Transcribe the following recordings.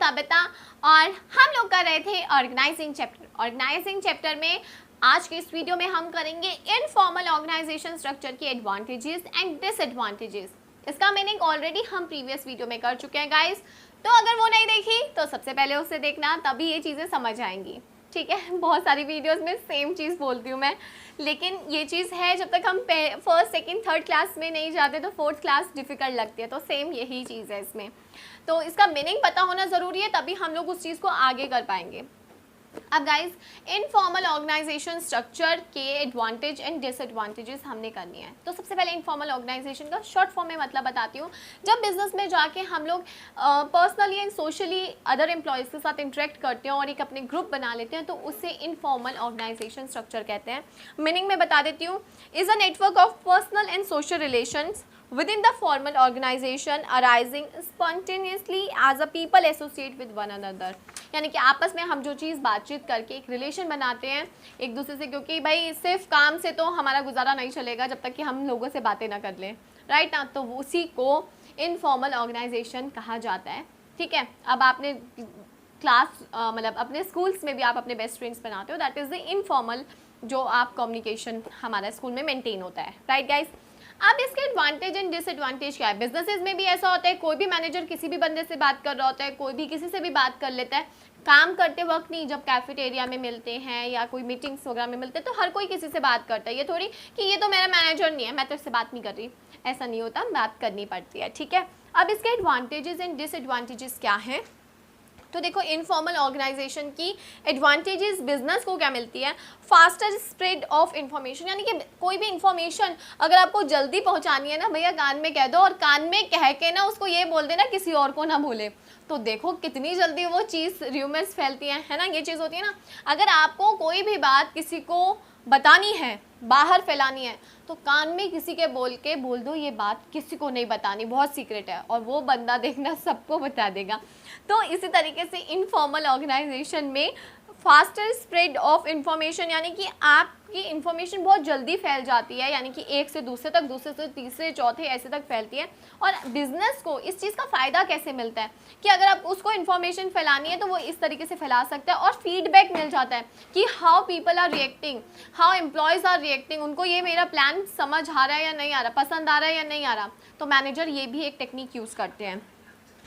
सबिता और हम लोग कर रहे थे ऑर्गेनाइजिंग चैप्टर। ऑर्गेनाइजिंग चैप्टर में आज के इस वीडियो में हम करेंगे इनफॉर्मल ऑर्गेनाइजेशन स्ट्रक्चर की एडवांटेजेस एंड डिसएडवांटेजेस। इसका मीनिंग ऑलरेडी हम प्रीवियस वीडियो में कर चुके हैं गाइस, तो अगर वो नहीं देखी तो सबसे पहले उसे देखना, तभी ये चीज़ें समझ आएंगी। ठीक है, बहुत सारी वीडियोस में सेम चीज़ बोलती हूँ मैं, लेकिन ये चीज़ है जब तक हम फर्स्ट सेकंड थर्ड क्लास में नहीं जाते तो फोर्थ क्लास डिफ़िकल्ट लगती है, तो सेम यही चीज़ है इसमें। तो इसका मीनिंग पता होना ज़रूरी है, तभी हम लोग उस चीज़ को आगे कर पाएंगे। अब गाइस, इनफॉर्मल ऑर्गेनाइजेशन स्ट्रक्चर के एडवांटेज एंड डिसएडवांटेजेस हमने करनी है। तो सबसे पहले इनफॉर्मल ऑर्गेनाइजेशन का शॉर्ट फॉर्म में मतलब बताती हूँ। जब बिजनेस में जाके हम लोग personally and socially other employees के साथ इंटरेक्ट करते हैं और एक अपने ग्रुप बना लेते हैं, तो उसे इनफॉर्मल ऑर्गेनाइजेशन स्ट्रक्चर कहते हैं। मीनिंग में बता देती हूँ, is a network of personal and social relations within the formal organization arising spontaneously as a people associate with one another। यानी कि आपस में हम जो चीज़ बातचीत करके एक रिलेशन बनाते हैं एक दूसरे से, क्योंकि भाई सिर्फ काम से तो हमारा गुजारा नहीं चलेगा जब तक कि हम लोगों से बातें ना कर लें, राइट ना। तो उसी को इनफॉर्मल ऑर्गेनाइजेशन कहा जाता है। ठीक है, अब आपने क्लास मतलब अपने स्कूल्स में भी आप अपने बेस्ट फ्रेंड्स बनाते हो, दैट इज़ द इनफॉर्मल जो आप कम्युनिकेशन हमारा स्कूल में मेंटेन होता है, राइट गाइज। अब इसके एडवांटेज एंड डिसएडवांटेज क्या है। बिजनेसेस में भी ऐसा होता है, कोई भी मैनेजर किसी भी बंदे से बात कर रहा होता है, कोई भी किसी से भी बात कर लेता है, काम करते वक्त नहीं, जब कैफेटेरिया में मिलते हैं या कोई मीटिंग्स वगैरह में मिलते हैं तो हर कोई किसी से बात करता है। ये थोड़ी कि ये तो मेरा मैनेजर नहीं है, मैं तो इससे बात नहीं कर रही, ऐसा नहीं होता, बात करनी पड़ती है। ठीक है, अब इसके एडवांटेजेस एंड डिसएडवांटेजेस क्या हैं। तो देखो, इनफॉर्मल ऑर्गेनाइजेशन की एडवांटेजेस बिजनेस को क्या मिलती है, फास्टर स्प्रेड ऑफ इन्फॉर्मेशन। यानी कि कोई भी इन्फॉर्मेशन अगर आपको जल्दी पहुंचानी है ना, भैया कान में कह दो और कान में कह के ना उसको ये बोल देना किसी और को ना भूले, तो देखो कितनी जल्दी वो चीज़ र्यूमर्स फैलती है ना। ये चीज़ होती है ना, अगर आपको कोई भी बात किसी को बतानी है, बाहर फैलानी है, तो कान में किसी के बोल दो ये बात किसी को नहीं बतानी, बहुत सीक्रेट है, और वो बंदा देखना सबको बता देगा। तो इसी तरीके से इनफॉर्मल ऑर्गेनाइजेशन में फास्टर स्प्रेड ऑफ इंफॉर्मेशन, यानी कि आपकी इंफॉर्मेशन बहुत जल्दी फैल जाती है, यानी कि एक से दूसरे तक, दूसरे से तीसरे चौथे ऐसे तक फैलती है। और बिजनेस को इस चीज़ का फ़ायदा कैसे मिलता है कि अगर आप उसको इन्फॉर्मेशन फैलानी है तो वो इस तरीके से फैला सकता है, और फीडबैक मिल जाता है कि how people are reacting, how employees are reacting, उनको ये मेरा प्लान समझ आ रहा है या नहीं आ रहा, पसंद आ रहा है या नहीं आ रहा। तो मैनेजर ये भी एक टेक्निक यूज़ करते हैं।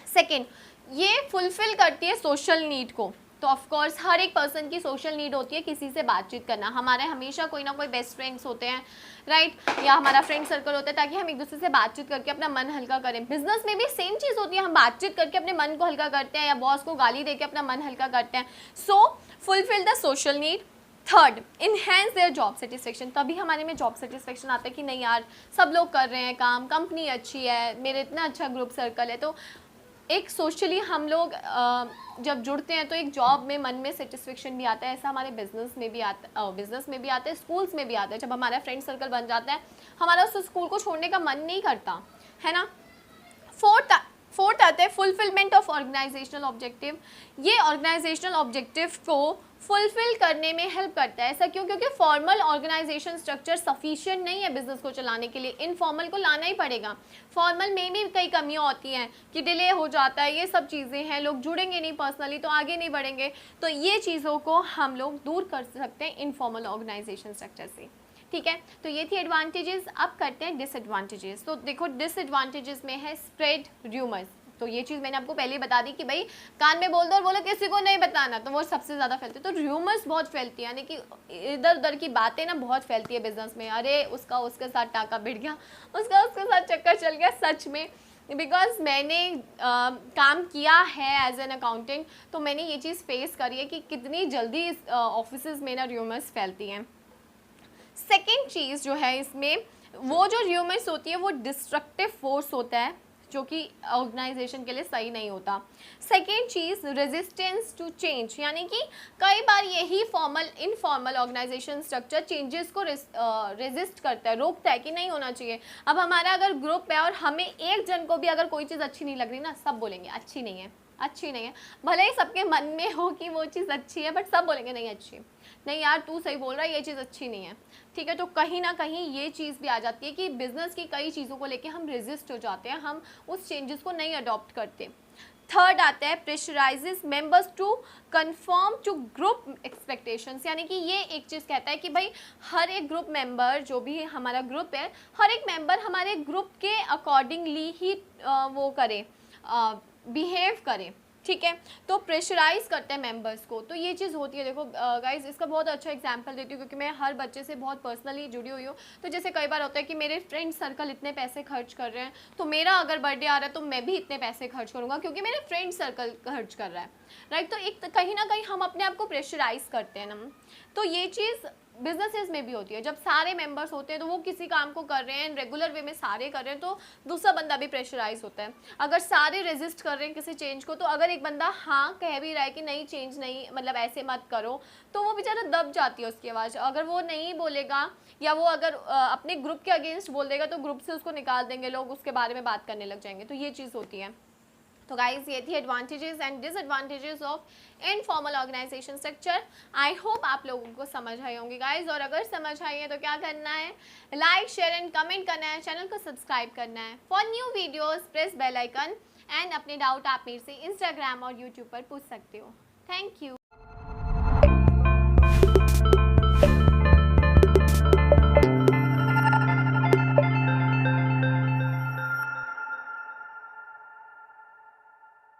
सेकेंड, ये फुलफिल करती है सोशल नीड को। तो ऑफ कोर्स हर एक पर्सन की सोशल नीड होती है किसी से बातचीत करना। हमारे हमेशा कोई ना कोई बेस्ट फ्रेंड्स होते हैं, राइट, या हमारा फ्रेंड सर्कल होता है, ताकि हम एक दूसरे से बातचीत करके अपना मन हल्का करें। बिजनेस में भी सेम चीज़ होती है, हम बातचीत करके अपने मन को हल्का करते हैं या बॉस को गाली देके अपना मन हल्का करते हैं। So fulfil the social need. Third, enhance their job satisfaction. तभी हमारे में जॉब सेटिस्फेक्शन आता है कि नहीं यार, सब लोग कर रहे हैं काम, कंपनी अच्छी है, मेरे इतना अच्छा ग्रुप सर्कल है। तो एक सोशली हम लोग जब जुड़ते हैं तो एक जॉब में मन में सेटिस्फेक्शन भी आता है। ऐसा हमारे बिजनेस में भी आता है, स्कूल्स में भी आता है। जब हमारा फ्रेंड सर्कल बन जाता है, हमारा उस स्कूल को छोड़ने का मन नहीं करता है ना। फोर्थ आता है फुलफिलमेंट ऑफ ऑर्गेनाइजेशनल ऑब्जेक्टिव। ये ऑर्गेनाइजेशनल ऑब्जेक्टिव को फुलफिल करने में हेल्प करता है। ऐसा क्यों? क्योंकि फॉर्मल ऑर्गेनाइजेशन स्ट्रक्चर सफिशिएंट नहीं है बिजनेस को चलाने के लिए, इनफॉर्मल को लाना ही पड़ेगा। फॉर्मल में भी कई कमियां होती हैं कि डिले हो जाता है, ये सब चीज़ें हैं, लोग जुड़ेंगे नहीं पर्सनली तो आगे नहीं बढ़ेंगे। तो ये चीज़ों को हम लोग दूर कर सकते हैं इनफॉर्मल ऑर्गेनाइजेशन स्ट्रक्चर से। ठीक है, तो ये थी एडवांटेजेस। अब करते हैं डिसएडवांटेजेस। तो देखो, डिसएडवांटेजेस में है स्प्रेड र्यूमर्स। तो ये चीज़ मैंने आपको पहले ही बता दी कि भाई कान में बोल दो और बोलो किसी को नहीं बताना, तो वो सबसे ज़्यादा फैलती है। तो र्यूमर्स बहुत फैलती है, यानी कि इधर उधर की बातें ना बहुत फैलती है बिजनेस में। अरे उसका उसके साथ टाका भिड़ गया, उसका उसके साथ चक्कर चल गया। सच में, बिकॉज मैंने काम किया है एज एन अकाउंटेंट, तो मैंने ये चीज़ फेस करी है कि कितनी जल्दी ऑफिस में ना र्यूमर्स फैलती हैं। सेकेंड चीज़ जो है इसमें, वो जो र्यूमर्स होती है वो डिस्ट्रक्टिव फोर्स होता है, जो कि ऑर्गेनाइजेशन के लिए सही नहीं होता। सेकेंड चीज़, रेजिस्टेंस टू चेंज, यानी कि कई बार यही formal informal organisation structure changes को रेजिस्ट करता है, रोकता है कि नहीं होना चाहिए। अब हमारा अगर ग्रुप है और हमें एक जन को भी अगर कोई चीज़ अच्छी नहीं लग रही ना, सब बोलेंगे अच्छी नहीं है, अच्छी नहीं है। भले ही सबके मन में हो कि वो चीज़ अच्छी है, बट सब बोलेंगे नहीं अच्छी, नहीं यार तू सही बोल रहा है, ये चीज़ अच्छी नहीं है। ठीक है, तो कहीं ना कहीं ये चीज़ भी आ जाती है कि बिजनेस की कई चीज़ों को लेके हम रेजिस्ट हो जाते हैं, हम उस चेंजेस को नहीं अडॉप्ट करते। थर्ड आता है pressurises members to conform to group expectations, यानी कि ये एक चीज़ कहता है कि भाई हर एक ग्रुप मेंबर, जो भी हमारा ग्रुप है, हर एक मेंबर हमारे ग्रुप के अकॉर्डिंगली ही वो करे, बिहेव करे, ठीक है। तो प्रेशराइज करते हैं मेंबर्स को, तो ये चीज़ होती है। देखो गाइज, इसका बहुत अच्छा एग्जांपल देती हूँ क्योंकि मैं हर बच्चे से बहुत पर्सनली जुड़ी हुई हूँ। तो जैसे कई बार होता है कि मेरे फ्रेंड सर्कल इतने पैसे खर्च कर रहे हैं, तो मेरा अगर बर्थडे आ रहा है तो मैं भी इतने पैसे खर्च करूँगा क्योंकि मेरे फ्रेंड सर्कल खर्च कर रहा है, राइट। तो एक कहीं ना कहीं हम अपने आप को प्रेशराइज करते हैं ना। तो ये चीज़ बिजनेसेस में भी होती है, जब सारे मेंबर्स होते हैं तो वो किसी काम को कर रहे हैं रेगुलर वे में, सारे कर रहे हैं, तो दूसरा बंदा भी प्रेशराइज होता है। अगर सारे रेजिस्ट कर रहे हैं किसी चेंज को, तो अगर एक बंदा हाँ कह भी रहा है कि नहीं चेंज नहीं, मतलब ऐसे मत करो, तो वो बेचारा दब जाती है उसकी आवाज़। अगर वो नहीं बोलेगा या वो अगर अपने ग्रुप के अगेंस्ट बोल देगा तो ग्रुप से उसको निकाल देंगे लोग, उसके बारे में बात करने लग जाएंगे। तो ये चीज़ होती है। तो गाइज, ये थी advantages and disadvantages of informal organisation structure. I hope आप लोगों को समझ आए होंगे गाइज, और अगर समझ आई है तो क्या करना है, लाइक शेयर एंड कमेंट करना है, चैनल को सब्सक्राइब करना है। For new videos press bell icon and अपने डाउट आप मेरे से इंस्टाग्राम और यूट्यूब पर पूछ सकते हो। Thank you.